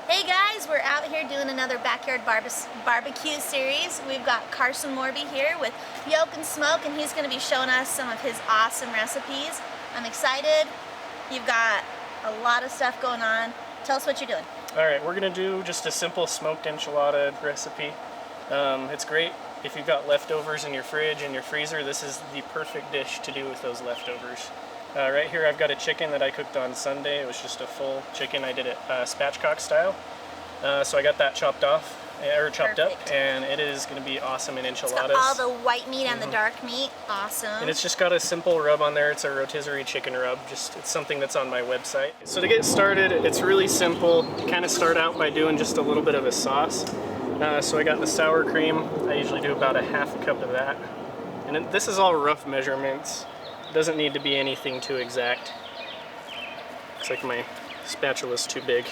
Hey guys, we're out here doing another backyard barbecue series. We've got Carson Morby here with Yolk and Smoke, and he's going to be showing us some of his awesome recipes. I'm excited. You've got a lot of stuff going on. Tell us what you're doing. Alright, we're going to do just a simple smoked enchilada recipe. It's great if you've got leftovers in your fridge and your freezer. This is the perfect dish to do with those leftovers. Right here I've got a chicken that I cooked on Sunday. It was just a full chicken. I did it spatchcock style. So I got that chopped up, and it is going to be awesome in enchiladas. It's got all the white meat and the dark meat. Awesome. And it's just got a simple rub on there. It's a rotisserie chicken rub. It's something that's on my website. So to get started, it's really simple. You kind of start out by doing just a little bit of a sauce. So I got the sour cream. I usually do about a half a cup of that. And this is all rough measurements. It doesn't need to be anything too exact. Looks like my spatula's too big.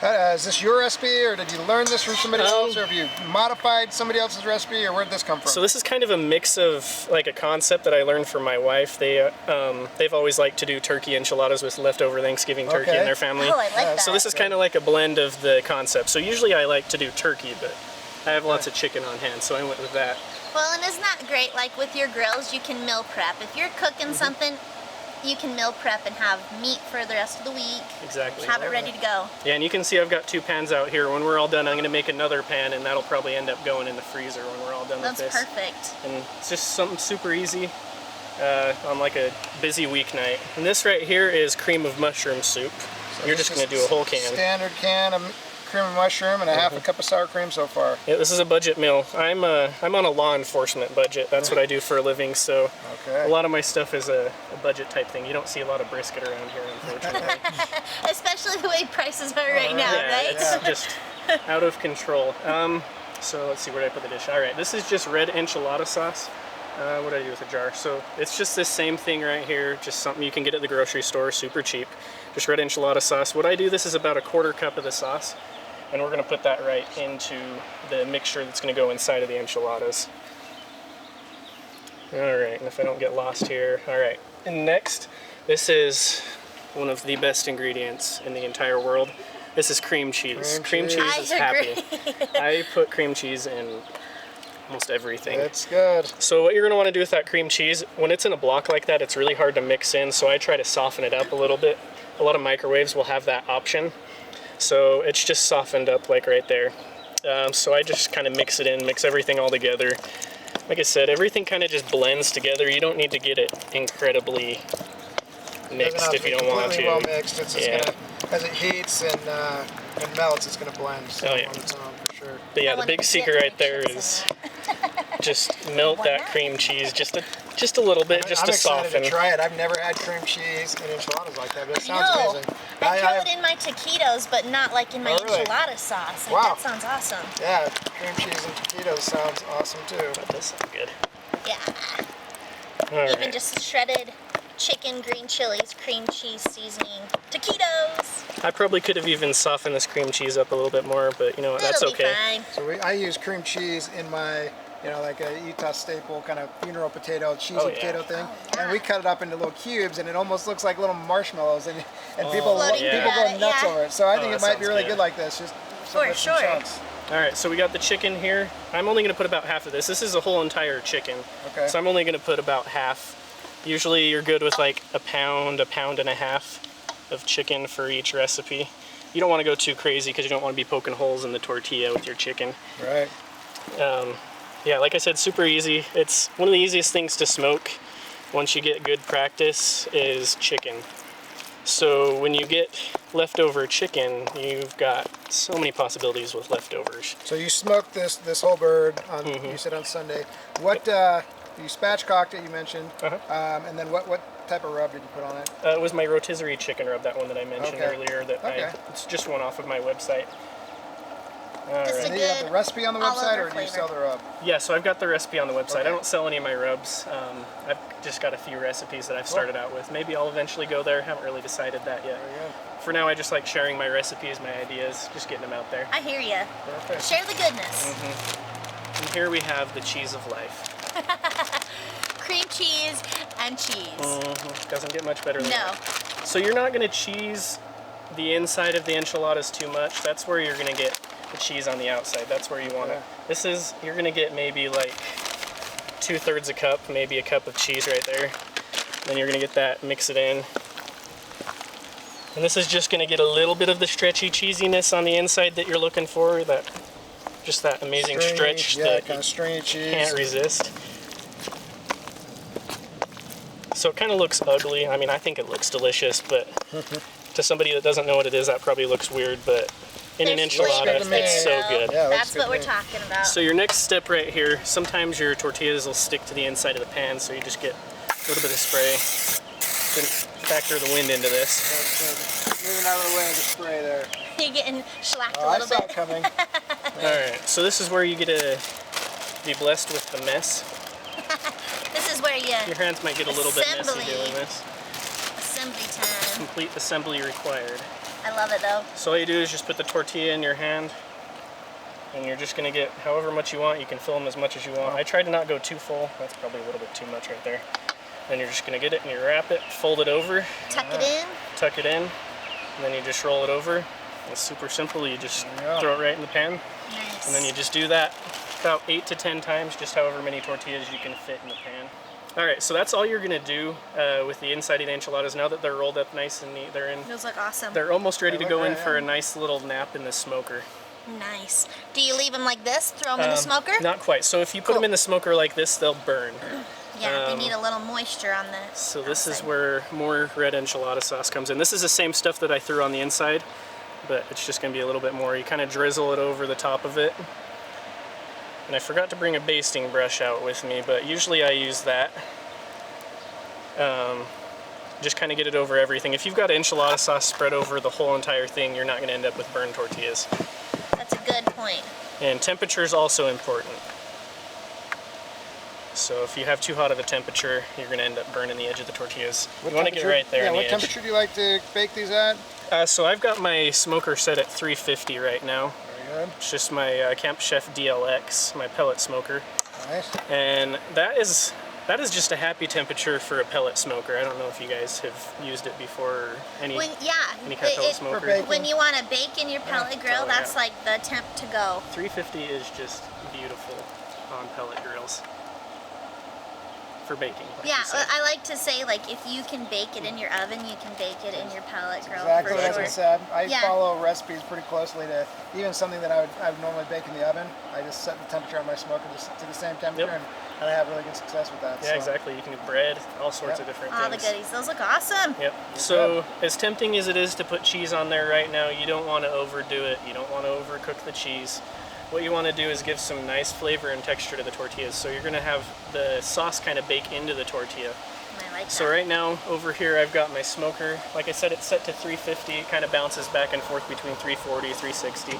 Is this your recipe, or did you learn this from somebody else, or have you modified somebody else's recipe, or where did this come from? So this is kind of a mix of like a concept that I learned from my wife. They've always liked to do turkey enchiladas with leftover Thanksgiving turkey in their family. Oh, I like that. So this is kind of like a blend of the concept. So usually I like to do turkey, but I have lots of chicken on hand, so I went with that. Well, and isn't that great? Like with your grills, you can meal prep. If you're cooking something, you can meal prep and have meat for the rest of the week. Exactly. Have it ready to go. Yeah, and you can see I've got 2 pans out here. When we're all done, I'm going to make another pan, and that'll probably end up going in the freezer when we're all done with this. That's perfect. And it's just something super easy on like a busy weeknight. And this right here is cream of mushroom soup. So you're just going to do a whole can. Standard can of cream of mushroom and a half a cup of sour cream so far. Yeah, this is a budget meal. I'm on a law enforcement budget. That's what I do for a living, so a lot of my stuff is a budget type thing. You don't see a lot of brisket around here, unfortunately. Especially the way prices are right now, right? It's just out of control. So let's see, where did I put the dish? All right, this is just red enchilada sauce. What did I do with the jar? So it's just this same thing right here, just something you can get at the grocery store, super cheap. Just red enchilada sauce. What I do, this is about a quarter cup of the sauce, and we're going to put that right into the mixture that's going to go inside of the enchiladas. Alright, and if I don't get lost here. Alright, and next, this is one of the best ingredients in the entire world. This is cream cheese. Cream cheese is happy. I put cream cheese in almost everything. It's good. So what you're going to want to do with that cream cheese, when it's in a block like that, it's really hard to mix in, so I try to soften it up a little bit. A lot of microwaves will have that option. So it's just softened up like right there. So I just kind of mix it in, mix everything all together. Like I said, everything kind of just blends together. You don't need to get it incredibly mixed if you don't want to. Well mixed. It's just gonna, as it heats and melts, it's gonna blend on its own for sure. But yeah, the big secret right there is just melt that cream cheese just a little bit, just to soften. I'm excited to try it. I've never had cream cheese and enchiladas like that, but it sounds amazing. I throw it in my taquitos, but not like in my enchilada sauce. Like, that sounds awesome. Yeah, cream cheese and taquitos sounds awesome too. That does sound good. Yeah. Even just shredded chicken, green chilies, cream cheese seasoning, taquitos. I probably could have even softened this cream cheese up a little bit more, but you know what, that's okay. Fine. So I use cream cheese in my, like a Utah staple kind of funeral potato, cheesy potato thing. And we cut it up into little cubes, and it almost looks like little marshmallows, and people go nuts over it. So I think it might be really good like this, just for sure. Chunks. All right, so we got the chicken here. I'm only going to put about half of this. This is a whole entire chicken. Okay. So I'm only going to put about half. Usually you're good with like a pound and a half of chicken for each recipe. You don't want to go too crazy because you don't want to be poking holes in the tortilla with your chicken. Right. Yeah, like I said, super easy. It's one of the easiest things to smoke once you get good practice is chicken. So when you get leftover chicken, you've got so many possibilities with leftovers. So you smoked this whole bird on, you said on Sunday. What, you spatchcocked it, you mentioned, and then what type of rub did you put on it? It was my rotisserie chicken rub, that one that I mentioned earlier. It's just one off of my website. And do you have the recipe on the website, or do you sell the rub? Yeah, so I've got the recipe on the website. I don't sell any of my rubs. I've just got a few recipes that I've started out with. Maybe I'll eventually go there. Haven't really decided that yet. For now, I just like sharing my recipes, my ideas, just getting them out there. I hear you. Perfect. Share the goodness. And here we have the cheese of life. Cream cheese and cheese. Doesn't get much better than that. So you're not going to cheese the inside of the enchiladas too much, that's where you're gonna get the cheese on the outside. That's where you want it. This is, you're gonna get maybe like 2/3 a cup, maybe a cup of cheese right there. Then you're gonna get that, mix it in. And this is just gonna get a little bit of the stretchy cheesiness on the inside that you're looking for, that just that amazing stretch that kind of stringy cheese. Can't resist. So it kind of looks ugly. I mean, I think it looks delicious, but to somebody that doesn't know what it is, that probably looks weird, but in an enchilada, it's so good. Yeah, that's what we're talking about. So your next step right here, sometimes your tortillas will stick to the inside of the pan, so you just get a little bit of spray. Didn't factor the wind into this. Moving out of the way of the spray there. You're getting shellacked a little I saw bit. it coming. Alright, so this is where you get to be blessed with the mess. This is where Your hands might get a little bit messy Assembly. doing this. assembly time. Complete assembly required. I love it though. So all you do is just put the tortilla in your hand, and you're just gonna get however much you want. You can fill them as much as you want. I tried to not go too full. That's probably a little bit too much right there. Then you're just gonna get it and you wrap it, fold it over. Tuck it in. Tuck it in, and then you just roll it over. It's super simple. You just throw it right in the pan. Nice. And then you just do that about 8 to 10 times, just however many tortillas you can fit in the pan. All right, so that's all you're gonna do with the inside of the enchiladas. Now that they're rolled up nice and neat, Those look awesome. they're almost ready to go in for a nice little nap in the smoker. Nice. Do you leave them like this? Throw them in the smoker? Not quite. So if you put them in the smoker like this, they'll burn. Yeah, they need a little moisture on the So this is outside. where more red enchilada sauce comes in. This is the same stuff that I threw on the inside, but it's just gonna be a little bit more. You kind of drizzle it over the top of it. And I forgot to bring a basting brush out with me, but usually I use that. Just kind of get it over everything. If you've got enchilada sauce spread over the whole entire thing, you're not going to end up with burned tortillas. That's a good point. And temperature is also important. So if you have too hot of a temperature, you're going to end up burning the edge of the tortillas. You want to get right there on the edge. What temperature do you like to bake these at? So I've got my smoker set at 350 right now. Very good. It's just my Camp Chef DLX, my pellet smoker. Nice. And that is just a happy temperature for a pellet smoker. I don't know if you guys have used it before or any kind of pellet smoker. When you want to bake in your pellet grill, that's like the temp to go. 350 is just beautiful on pellet grills for baking. Like I like to say, like, if you can bake it in your oven, you can bake it in your pellet grill. Exactly, for that's sure. what I said. I follow recipes pretty closely to even something that I would normally bake in the oven. I just set the temperature on my smoker to the same temperature, and I have really good success with that. Yeah, exactly. You can do bread, all sorts of different things. All the goodies. Those look awesome. Yep. So as tempting as it is to put cheese on there right now, you don't want to overdo it. You don't want to overcook the cheese. What you want to do is give some nice flavor and texture to the tortillas. So you're going to have the sauce kind of bake into the tortilla. I like that. So right now over here I've got my smoker. Like I said, it's set to 350. It kind of bounces back and forth between 340, 360.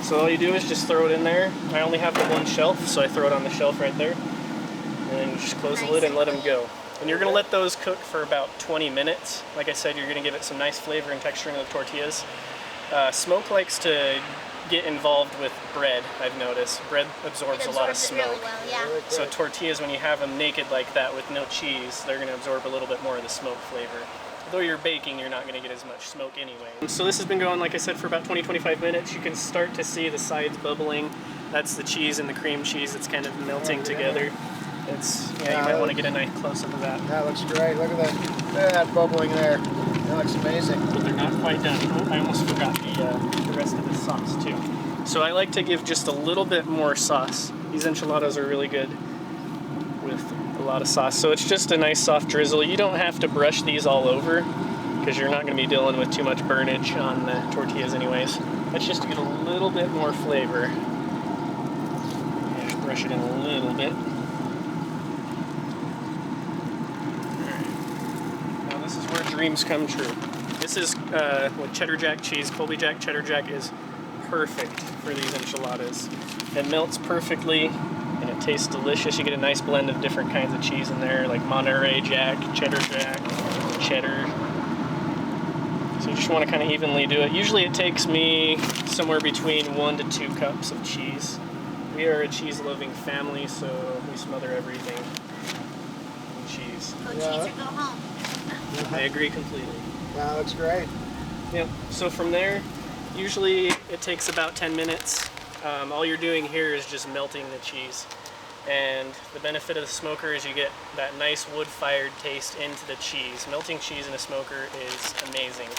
So all you do is just throw it in there. I only have the one shelf, so I throw it on the shelf right there. And then just close the lid and let them go. And you're going to let those cook for about 20 minutes. Like I said, you're going to give it some nice flavor and texture into the tortillas. Smoke likes to get involved with bread, I've noticed. Bread absorbs a lot of smoke. Really well, yeah. So tortillas, when you have them naked like that with no cheese, they're going to absorb a little bit more of the smoke flavor. Although you're baking, you're not going to get as much smoke anyway. So this has been going, like I said, for about 20-25 minutes. You can start to see the sides bubbling. That's the cheese and the cream cheese. It's kind of melting together. It's, you might want to get a nice close-up of that. That looks great. Look at that bubbling there. That looks amazing. But they're not quite done. Oh, I almost forgot the rest of the sauce too. So I like to give just a little bit more sauce. These enchiladas are really good with a lot of sauce. So it's just a nice soft drizzle. You don't have to brush these all over because you're not going to be dealing with too much burnage on the tortillas anyways. That's just to get a little bit more flavor. Just brush it in a little bit. This is where dreams come true. This is with cheddar jack cheese. Colby Jack cheddar jack is perfect for these enchiladas. It melts perfectly and it tastes delicious. You get a nice blend of different kinds of cheese in there, like Monterey Jack, cheddar, cheddar. So you just want to kind of evenly do it. Usually it takes me somewhere between 1 to 2 cups of cheese. We are a cheese-loving family, so we smother everything in cheese. Go cheese or go home. I agree completely. That looks great. Yep. So from there, usually it takes about 10 minutes. All you're doing here is just melting the cheese. And the benefit of the smoker is you get that nice wood-fired taste into the cheese. Melting cheese in a smoker is amazing.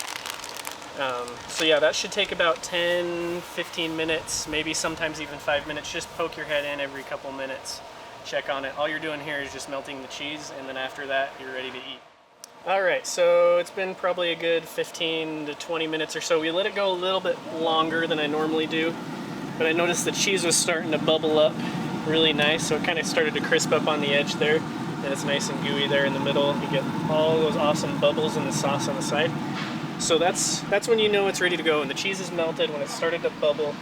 So yeah, that should take about 10-15 minutes, maybe sometimes even 5 minutes. Just poke your head in every couple minutes, check on it. All you're doing here is just melting the cheese, and then after that, you're ready to eat. All right, so it's been probably a good 15 to 20 minutes or so. We let it go a little bit longer than I normally do, but I noticed the cheese was starting to bubble up really nice, so it kind of started to crisp up on the edge there, and it's nice and gooey there in the middle. You get all those awesome bubbles in the sauce on the side. So that's when you know it's ready to go. When the cheese is melted, when it started to bubble,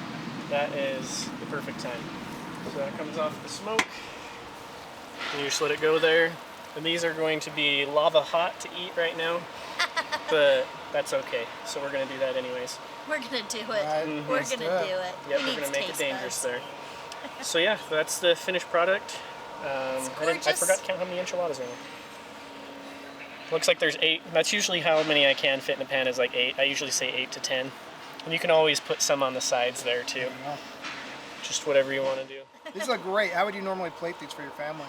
that is the perfect time. So that comes off the smoke. And you just let it go there. And these are going to be lava hot to eat right now, but that's okay. So we're gonna do that anyways. We're gonna do it. Right, We're gonna do it. Yep, we're gonna make it dangerous there. So yeah, that's the finished product. I forgot to count how many enchiladas are in there. Looks like there's 8. That's usually how many I can fit in a pan, is like 8. I usually say 8 to 10. And you can always put some on the sides there too. Just whatever you want to do. These look great. How would you normally plate these for your family?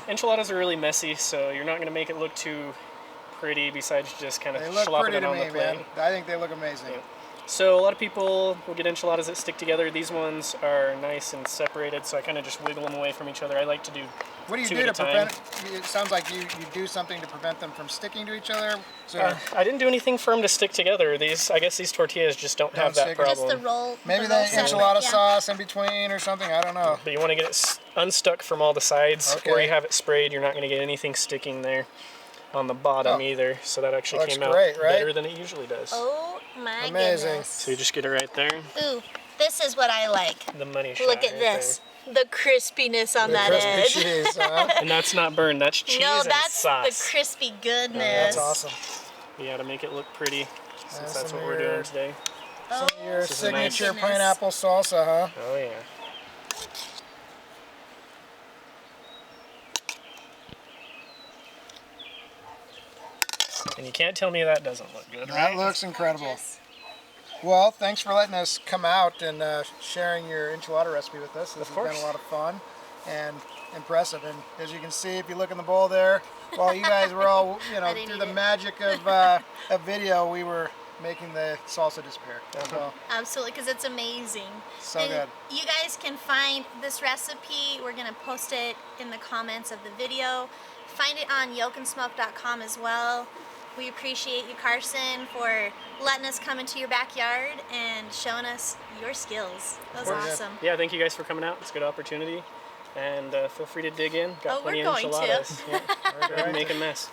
Enchiladas are really messy, so you're not going to make it look too pretty besides just kind of They look slopping pretty it to on me, the plate. man. I think they look amazing. Yeah. So a lot of people will get enchiladas that stick together. These ones are nice and separated, so I kind of just wiggle them away from each other. I like to do What do you 2 do at to a time. prevent? It sounds like you do something to prevent them from sticking to each other. So I didn't do anything for them to stick together. I guess these tortillas just don't have that stick. problem. Just the roll. maybe the roll the separate, enchilada yeah. sauce in between or something. I don't know. But you want to get it unstuck from all the sides. Okay. Where you have it sprayed, you're not going to get anything sticking there on the bottom either. So that actually Looks came out great, right? better than it usually does. Oh my Amazing. goodness. So you just get it right there. Ooh, this is what I like. The money shot. Look at right this. The crispiness on The that crispy edge. cheese, huh? there. And that's not burned. That's cheese No, and that's sauce. the crispy goodness. That's awesome. Yeah, to make it look pretty, since that's some what of we're your- doing today. Oh, Your This is a nice- signature goodness. pineapple salsa, huh? Oh yeah. And you can't tell me that doesn't look good, That right? looks incredible. Gorgeous. Well, thanks for letting us come out and sharing your enchilada recipe with us. This Of has course. been a lot of fun and impressive. And as you can see, if you look in the bowl there, while you guys were all, I didn't through eat the it. magic of video, we were making the salsa disappear. So, Absolutely, because it's amazing. So and good. You guys can find this recipe. We're going to post it in the comments of the video. Find it on yolkandsmoke.com as well. We appreciate you, Carson, for letting us come into your backyard and showing us your skills. That was course. awesome. Yeah, thank you guys for coming out. It's a good opportunity. And feel free to dig in. Got Oh, we're plenty of going to. enchiladas. Yeah. Go ahead and make a mess.